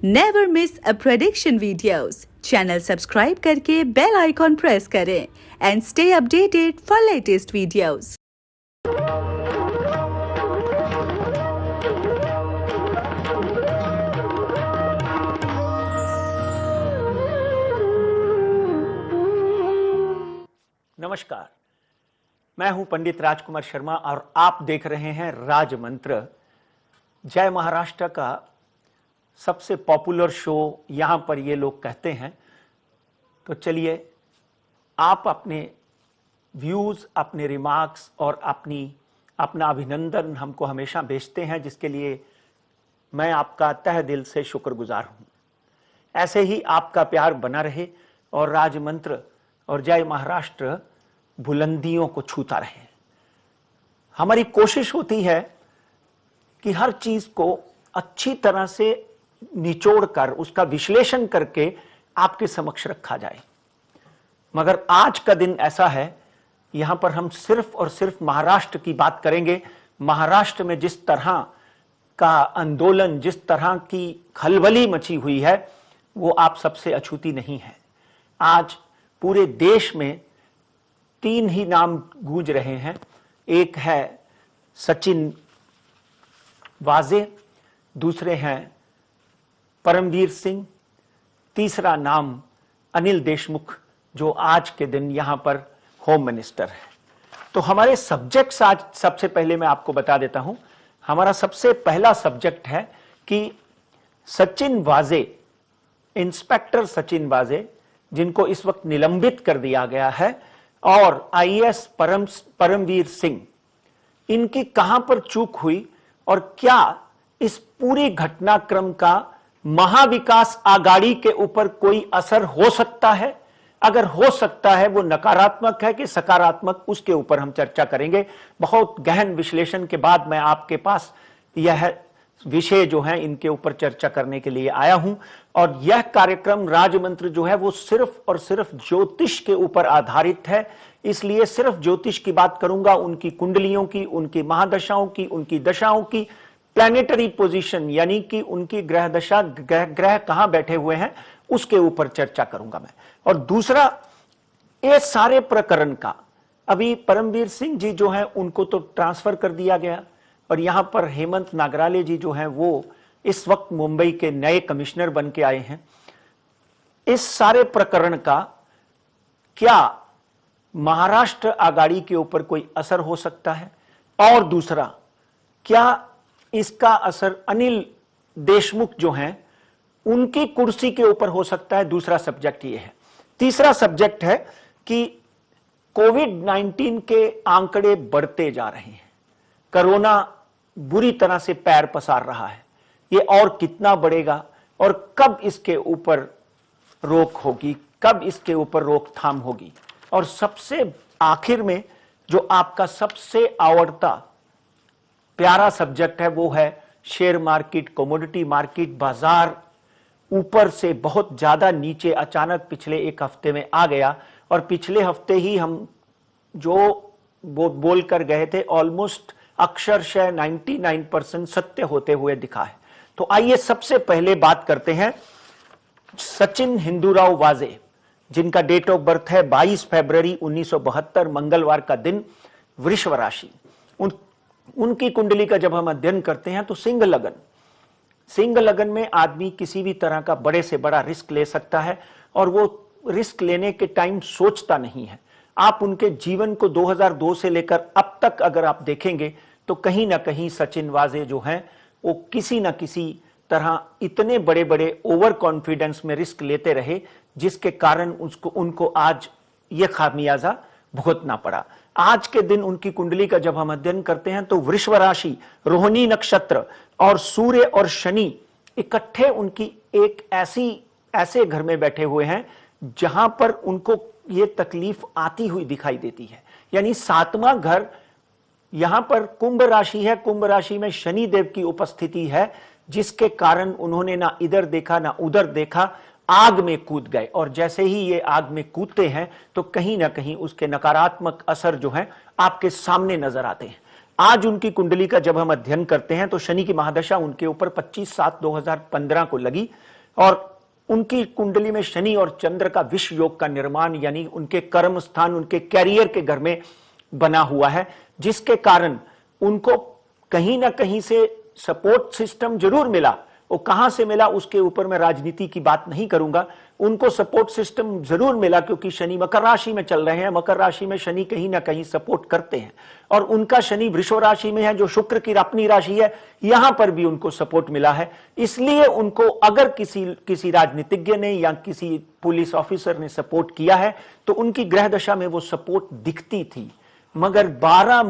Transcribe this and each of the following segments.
Never miss अ prediction videos. Channel subscribe करके bell icon press करें and stay updated for latest videos. नमस्कार, मैं हूं पंडित राजकुमार शर्मा और आप देख रहे हैं राजमंत्र। जय महाराष्ट्र का सबसे पॉपुलर शो यहां पर ये लोग कहते हैं। तो चलिए, आप अपने व्यूज, अपने रिमार्क्स और अपना अभिनंदन हमको हमेशा भेजते हैं, जिसके लिए मैं आपका तहे दिल से शुक्रगुजार हूं। ऐसे ही आपका प्यार बना रहे और राजमंत्र और जय महाराष्ट्र बुलंदियों को छूता रहे। हमारी कोशिश होती है कि हर चीज को अच्छी तरह से निचोड़कर उसका विश्लेषण करके आपके समक्ष रखा जाए, मगर आज का दिन ऐसा है, यहां पर हम सिर्फ और सिर्फ महाराष्ट्र की बात करेंगे। महाराष्ट्र में जिस तरह का आंदोलन, जिस तरह की खलबली मची हुई है, वो आप सबसे अछूती नहीं है। आज पूरे देश में 3 ही नाम गूंज रहे हैं। एक है सचिन वाजे, दूसरे हैं परमवीर सिंह, तीसरा नाम अनिल देशमुख, जो आज के दिन यहां पर होम मिनिस्टर है। तो हमारे सब्जेक्ट्स आज सबसे पहले मैं आपको बता देता हूं। हमारा सबसे पहला सब्जेक्ट है कि सचिन वाजे, इंस्पेक्टर सचिन वाजे, जिनको इस वक्त निलंबित कर दिया गया है, और आईएएस परमवीर सिंह, इनकी कहां पर चूक हुई और क्या इस पूरी घटनाक्रम का महाविकास आघाड़ी के ऊपर कोई असर हो सकता है? अगर हो सकता है, वो नकारात्मक है कि सकारात्मक, उसके ऊपर हम चर्चा करेंगे। बहुत गहन विश्लेषण के बाद मैं आपके पास यह विषय जो है इनके ऊपर चर्चा करने के लिए आया हूं। और यह कार्यक्रम राजमंत्र जो है वो सिर्फ और सिर्फ ज्योतिष के ऊपर आधारित है, इसलिए सिर्फ ज्योतिष की बात करूंगा, उनकी कुंडलियों की, उनकी महादशाओं की, उनकी दशाओं की, प्लैनेटरी पोजीशन यानी कि उनकी ग्रह दशा, ग्रह कहां बैठे हुए हैं, उसके ऊपर चर्चा करूंगा मैं। और दूसरा, ये सारे प्रकरण का अभी परमवीर सिंह जी जो हैं उनको तो ट्रांसफर कर दिया गया, और यहां पर हेमंत नागराले जी जो हैं वो इस वक्त मुंबई के नए कमिश्नर बन के आए हैं। इस सारे प्रकरण का क्या महाराष्ट्र आघाड़ी के ऊपर कोई असर हो सकता है? और दूसरा, क्या इसका असर अनिल देशमुख जो हैं उनकी कुर्सी के ऊपर हो सकता है? दूसरा सब्जेक्ट ये है। तीसरा सब्जेक्ट है कि कोविड-19 के आंकड़े बढ़ते जा रहे हैं, कोरोना बुरी तरह से पैर पसार रहा है, ये और कितना बढ़ेगा और कब इसके ऊपर रोक होगी, कब इसके ऊपर रोकथाम होगी? और सबसे आखिर में जो आपका सबसे आवड़ता प्यारा सब्जेक्ट है वो है शेयर मार्केट, कमोडिटी मार्केट। बाजार ऊपर से बहुत ज्यादा नीचे अचानक पिछले एक हफ्ते में आ गया, और पिछले हफ्ते ही हम जो बोल कर गए थे ऑलमोस्ट अक्षरशः 99% सत्य होते हुए दिखा है। तो आइए सबसे पहले बात करते हैं सचिन हिंदूराव वाजे, जिनका डेट ऑफ बर्थ है 22 फरवरी 1972, मंगलवार का दिन, वृषभ राशि। उनकी कुंडली का जब हम अध्ययन करते हैं तो सिंह लगन में आदमी किसी भी तरह का बड़े से बड़ा रिस्क ले सकता है, और वो रिस्क लेने के टाइम सोचता नहीं है। आप उनके जीवन को 2002 से लेकर अब तक अगर आप देखेंगे तो कहीं ना कहीं सचिन वाजे जो हैं वो किसी ना किसी तरह इतने बड़े बड़े ओवर कॉन्फिडेंस में रिस्क लेते रहे, जिसके कारण उनको आज ये खामियाजा भुगतना पड़ा। आज के दिन उनकी कुंडली का जब हम अध्ययन करते हैं तो वृषभ राशि, रोहिणी नक्षत्र और सूर्य और शनि इकट्ठे उनकी एक ऐसे घर में बैठे हुए हैं जहां पर उनको ये तकलीफ आती हुई दिखाई देती है। यानी 7वां घर यहां पर कुंभ राशि है, कुंभ राशि में शनि देव की उपस्थिति है, जिसके कारण उन्होंने ना इधर देखा ना उधर देखा, आग में कूद गए। और जैसे ही ये आग में कूदते हैं तो कहीं ना कहीं उसके नकारात्मक असर जो है आपके सामने नजर आते हैं। आज उनकी कुंडली का जब हम अध्ययन करते हैं तो शनि की महादशा उनके ऊपर 25/7/2015 को लगी और उनकी कुंडली में शनि और चंद्र का विष योग का निर्माण यानी उनके कर्म स्थान, उनके कैरियर के घर में बना हुआ है, जिसके कारण उनको कहीं ना कहीं से सपोर्ट सिस्टम जरूर मिला। वो कहां से मिला उसके ऊपर मैं राजनीति की बात नहीं करूंगा। उनको सपोर्ट सिस्टम जरूर मिला क्योंकि शनि मकर राशि में चल रहे हैं। मकर राशि में शनि कहीं ना कहीं सपोर्ट करते हैं और उनका शनि वृषभ राशि में है जो शुक्र की अपनी राशि है, यहां पर भी उनको सपोर्ट मिला है। इसलिए उनको अगर किसी राजनीतिज्ञ ने या किसी पुलिस ऑफिसर ने सपोर्ट किया है तो उनकी ग्रह दशा में वो सपोर्ट दिखती थी। मगर 12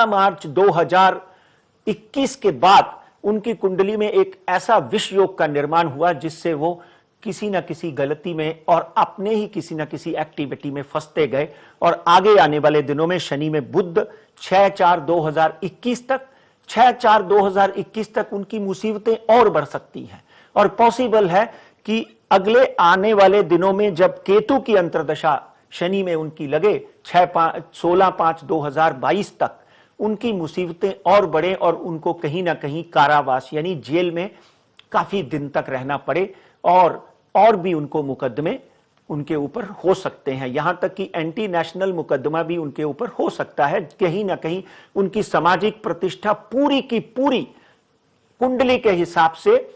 मार्च 2021 के बाद उनकी कुंडली में एक ऐसा विष योग का निर्माण हुआ जिससे वो किसी न किसी गलती में और अपने ही किसी न किसी एक्टिविटी में फंसते गए और आगे आने वाले दिनों में शनि में बुध 6/4/2021 तक उनकी मुसीबतें और बढ़ सकती हैं और पॉसिबल है कि अगले आने वाले दिनों में जब केतु की अंतर्दशा शनि में उनकी लगे 16/5/2022 तक उनकी मुसीबतें और बढ़े और उनको कहीं ना कहीं कारावास यानी जेल में काफी दिन तक रहना पड़े और भी उनको मुकदमे उनके ऊपर हो सकते हैं। यहां तक कि एंटी नेशनल मुकदमा भी उनके ऊपर हो सकता है। कहीं ना कहीं उनकी सामाजिक प्रतिष्ठा पूरी की पूरी कुंडली के हिसाब से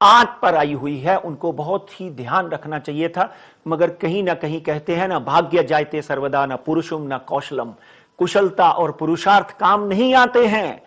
आग पर आई हुई है। उनको बहुत ही ध्यान रखना चाहिए था, मगर कहीं ना कहीं कहते हैं ना, भाग्य जायते सर्वदा न पुरुषुम न कौशलम, कुशलता और पुरुषार्थ काम नहीं आते हैं।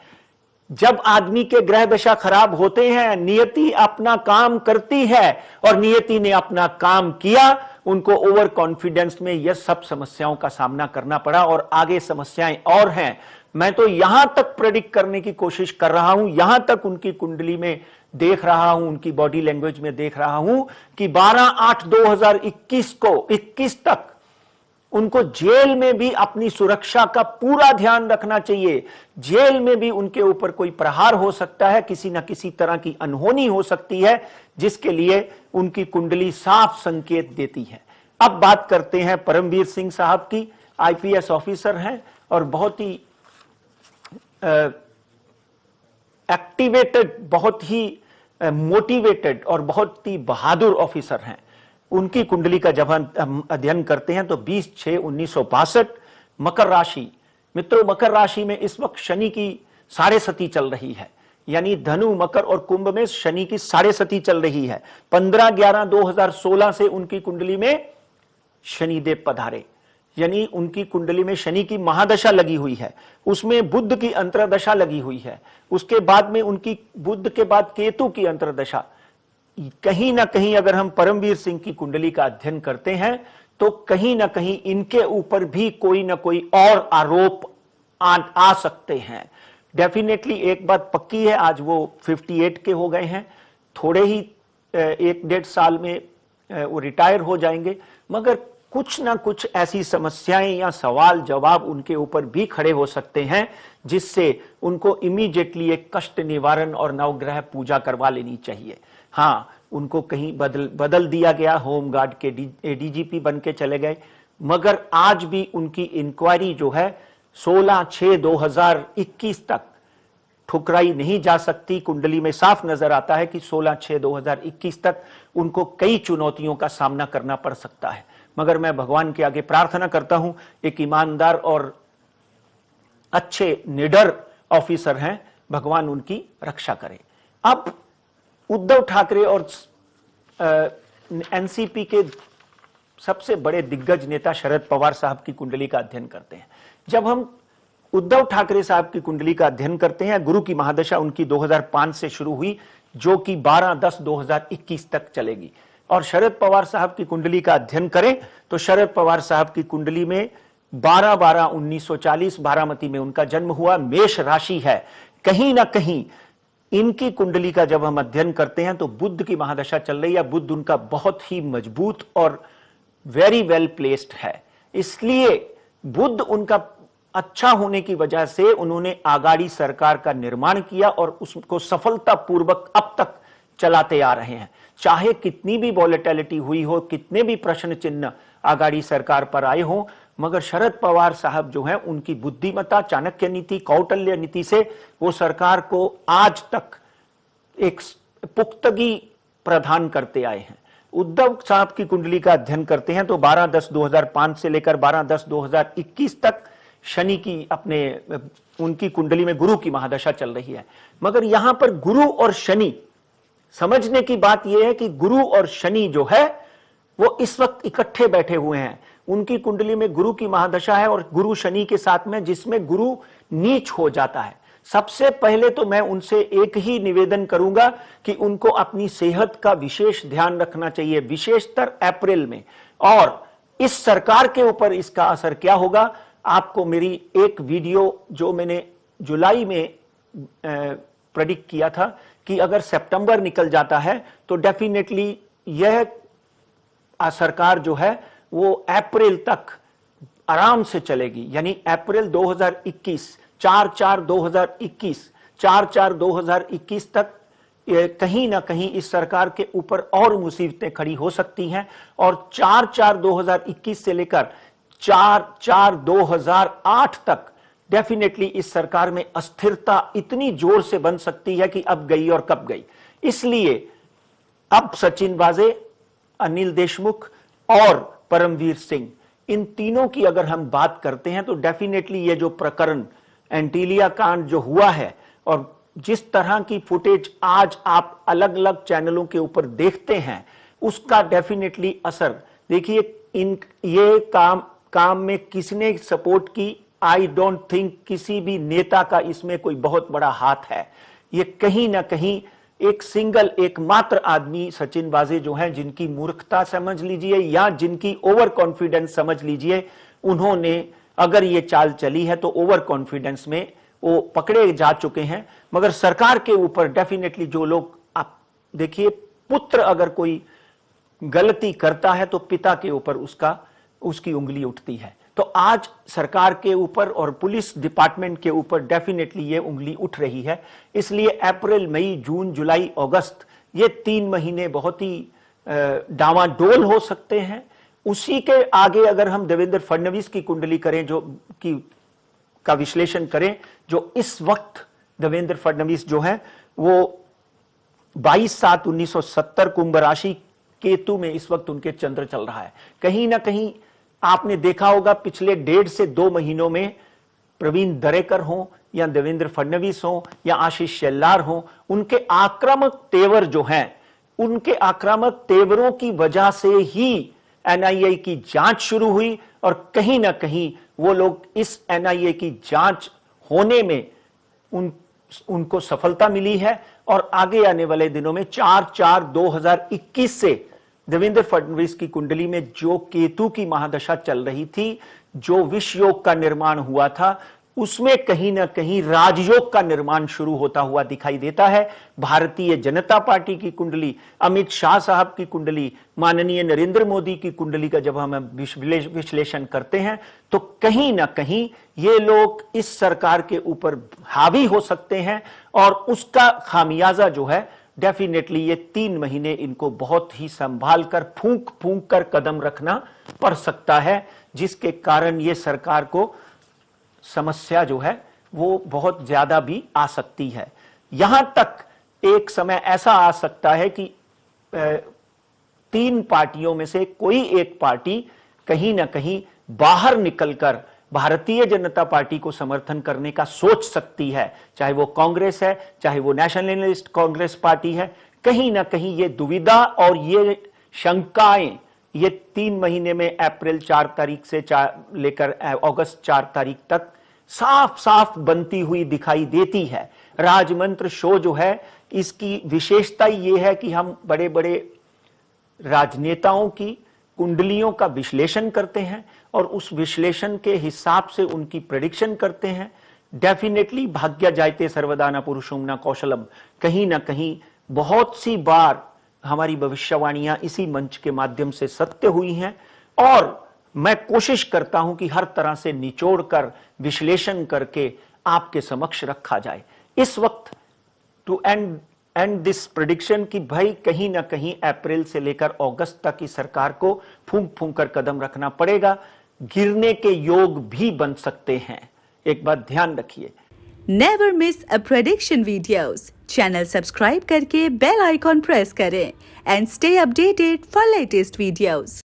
जब आदमी के ग्रह दशा खराब होते हैं, नियति अपना काम करती है और नियति ने अपना काम किया, उनको ओवर कॉन्फिडेंस में यह सब समस्याओं का सामना करना पड़ा और आगे समस्याएं और हैं। मैं तो यहां तक प्रेडिक्ट करने की कोशिश कर रहा हूं, यहां तक उनकी कुंडली में देख रहा हूं, उनकी बॉडी लैंग्वेज में देख रहा हूं कि 12/8/2021 तक उनको जेल में भी अपनी सुरक्षा का पूरा ध्यान रखना चाहिए। जेल में भी उनके ऊपर कोई प्रहार हो सकता है, किसी न किसी तरह की अनहोनी हो सकती है, जिसके लिए उनकी कुंडली साफ संकेत देती है। अब बात करते हैं परमवीर सिंह साहब की। आईपीएस ऑफिसर हैं और बहुत ही एक्टिवेटेड, बहुत ही मोटिवेटेड और बहुत ही बहादुर ऑफिसर हैं। उनकी कुंडली का जब हम अध्ययन करते हैं तो 20/6/1962 मकर राशि, मित्रों मकर राशि में इस वक्त शनि की साढ़े सती चल रही है, यानी धनु, मकर और कुंभ में शनि की साढ़े सती चल रही है। 15/11/2016 से उनकी कुंडली में शनिदेव पधारे, यानी उनकी कुंडली में शनि की महादशा लगी हुई है, उसमें बुध की अंतरदशा लगी हुई है, उसके बाद में उनकी बुध के बाद केतु की अंतरदशा। कहीं ना कहीं अगर हम परमवीर सिंह की कुंडली का अध्ययन करते हैं तो कहीं ना कहीं इनके ऊपर भी कोई ना कोई और आरोप आ सकते हैं। डेफिनेटली एक बात पक्की है, आज वो 58 के हो गए हैं, थोड़े ही 1-1.5 साल में वो रिटायर हो जाएंगे, मगर कुछ ना कुछ ऐसी समस्याएं या सवाल जवाब उनके ऊपर भी खड़े हो सकते हैं जिससे उनको इमीडिएटली एक कष्ट निवारण और नवग्रह पूजा करवा लेनी चाहिए। हाँ, उनको कहीं बदल दिया गया, होम गार्ड के डीजीपी बन के चले गए, मगर आज भी उनकी इंक्वायरी जो है 16/6/2021 तक ठुकराई नहीं जा सकती। कुंडली में साफ नजर आता है कि 16/6/2021 तक उनको कई चुनौतियों का सामना करना पड़ सकता है, मगर मैं भगवान के आगे प्रार्थना करता हूं, एक ईमानदार और अच्छे निडर ऑफिसर हैं, भगवान उनकी रक्षा करे। अब उद्धव ठाकरे और एनसीपी के सबसे बड़े दिग्गज नेता शरद पवार साहब की कुंडली का अध्ययन करते हैं। जब हम उद्धव ठाकरे साहब की कुंडली का अध्ययन करते हैं, गुरु की महादशा उनकी 2005 से शुरू हुई जो कि 12/10/2021 तक चलेगी, और शरद पवार साहब की कुंडली का अध्ययन करें तो शरद पवार साहब की कुंडली में 12/12/1940 बारामती में उनका जन्म हुआ, मेष राशि है। कहीं ना कहीं इनकी कुंडली का जब हम अध्ययन करते हैं तो बुध की महादशा चल रही है, बुध उनका बहुत ही मजबूत और वेरी वेल प्लेस्ड है, इसलिए बुध उनका अच्छा होने की वजह से उन्होंने आगाड़ी सरकार का निर्माण किया और उसको सफलतापूर्वक अब तक चलाते आ रहे हैं। चाहे कितनी भी वॉलेटिलिटी हुई हो, कितने भी प्रश्न चिन्ह आगाड़ी सरकार पर आए हो, मगर शरद पवार साहब जो हैं उनकी बुद्धिमत्ता, चाणक्य नीति, कौटिल्य नीति से वो सरकार को आज तक एक पुख्तगी प्रदान करते आए हैं। उद्धव साहब की कुंडली का अध्ययन करते हैं तो 12/10/2005 से लेकर 12/10/2021 तक शनि की उनकी कुंडली में गुरु की महादशा चल रही है। मगर यहां पर गुरु और शनि, समझने की बात यह है कि गुरु और शनि जो है वो इस वक्त इकट्ठे बैठे हुए हैं। उनकी कुंडली में गुरु की महादशा है और गुरु शनि के साथ में, जिसमें गुरु नीच हो जाता है। सबसे पहले तो मैं उनसे एक ही निवेदन करूंगा कि उनको अपनी सेहत का विशेष ध्यान रखना चाहिए, विशेषतर अप्रैल में। और इस सरकार के ऊपर इसका असर क्या होगा, आपको मेरी एक वीडियो जो मैंने जुलाई में प्रेडिक्ट किया था कि अगर सितंबर निकल जाता है तो डेफिनेटली यह सरकार जो है वो अप्रैल तक आराम से चलेगी। यानी अप्रैल 2021, 4/4/2021 तक कहीं ना कहीं इस सरकार के ऊपर और मुसीबतें खड़ी हो सकती हैं। और 4/4/2021 से लेकर 4/4/2008 तक डेफिनेटली इस सरकार में अस्थिरता इतनी जोर से बन सकती है कि अब गई और कब गई। इसलिए अब सचिन वाजे, अनिल देशमुख और परमवीर सिंह, इन तीनों की अगर हम बात करते हैं तो डेफिनेटली ये जो प्रकरण एंटीलिया कांड जो हुआ है और जिस तरह की फुटेज आज आप अलग अलग चैनलों के ऊपर देखते हैं, उसका डेफिनेटली असर देखिए। ये काम में किसने सपोर्ट की, आई डोंट थिंक किसी भी नेता का इसमें कोई बहुत बड़ा हाथ है। ये कहीं ना कहीं एकमात्र आदमी सचिन वाजे जो हैं, जिनकी मूर्खता समझ लीजिए या जिनकी ओवर कॉन्फिडेंस समझ लीजिए, उन्होंने अगर ये चाल चली है तो ओवर कॉन्फिडेंस में वो पकड़े जा चुके हैं। मगर सरकार के ऊपर डेफिनेटली जो लोग, आप देखिए, पुत्र अगर कोई गलती करता है तो पिता के ऊपर उसकी उंगली उठती है। तो आज सरकार के ऊपर और पुलिस डिपार्टमेंट के ऊपर डेफिनेटली ये उंगली उठ रही है। इसलिए अप्रैल, मई, जून, जुलाई, अगस्त, ये 3 महीने बहुत ही डावाडोल हो सकते हैं। उसी के आगे अगर हम देवेंद्र फडणवीस की कुंडली करें, का विश्लेषण करें, जो इस वक्त देवेंद्र फडणवीस जो है वो 22/7/1970 कुंभ राशि केतु में इस वक्त उनके चंद्र चल रहा है। कहीं ना कहीं आपने देखा होगा पिछले 1.5 से 2 महीनों में प्रवीण दरेकर हो या देवेंद्र फडणवीस हो या आशीष शेलार हो, उनके आक्रामक तेवर जो हैं, उनके आक्रामक तेवरों की वजह से ही एनआईए की जांच शुरू हुई और कहीं ना कहीं वो लोग इस एनआईए की जांच होने में उनको सफलता मिली है। और आगे आने वाले दिनों में 4/4/2021 से देवेंद्र फडणवीस की कुंडली में जो केतु की महादशा चल रही थी, जो विष योग का निर्माण हुआ था, उसमें कहीं ना कहीं राजयोग का निर्माण शुरू होता हुआ दिखाई देता है। भारतीय जनता पार्टी की कुंडली, अमित शाह साहब की कुंडली, माननीय नरेंद्र मोदी की कुंडली का जब हम विश्लेषण करते हैं तो कहीं ना कहीं ये लोग इस सरकार के ऊपर हावी हो सकते हैं और उसका खामियाजा जो है डेफिनेटली ये 3 महीने इनको बहुत ही संभाल कर, फूंक फूंक कर कदम रखना पड़ सकता है, जिसके कारण ये सरकार को समस्या जो है वो बहुत ज्यादा भी आ सकती है। यहां तक एक समय ऐसा आ सकता है कि 3 पार्टियों में से कोई एक पार्टी कहीं ना कहीं बाहर निकलकर भारतीय जनता पार्टी को समर्थन करने का सोच सकती है, चाहे वो कांग्रेस है, चाहे वो नेशनलिस्ट कांग्रेस पार्टी है। कहीं ना कहीं ये दुविधा और ये शंकाएं ये 3 महीने में अप्रैल 4 तारीख से लेकर अगस्त 4 तारीख तक साफ साफ बनती हुई दिखाई देती है। राजमंत्र शो जो है, इसकी विशेषता ये है कि हम बड़े बड़े राजनेताओं की कुंडलियों का विश्लेषण करते हैं और उस विश्लेषण के हिसाब से उनकी प्रेडिक्शन करते हैं। डेफिनेटली भाग्य जायते सर्वदा न पुरुषों न कौशलम, कहीं ना कहीं बहुत सी बार हमारी भविष्यवाणियां इसी मंच के माध्यम से सत्य हुई हैं और मैं कोशिश करता हूं कि हर तरह से निचोड़कर विश्लेषण करके आपके समक्ष रखा जाए। इस वक्त टू एंड दिस प्रेडिक्शन कि भाई कहीं ना कहीं अप्रैल से लेकर अगस्त तक की सरकार को फूंक फूंक कर कदम रखना पड़ेगा। गिरने के योग भी बन सकते हैं। एक बात ध्यान रखिए। नेवर मिस अ प्रेडिक्शन वीडियोस। चैनल सब्सक्राइब करके बेल आइकॉन प्रेस करें and stay updated for latest videos.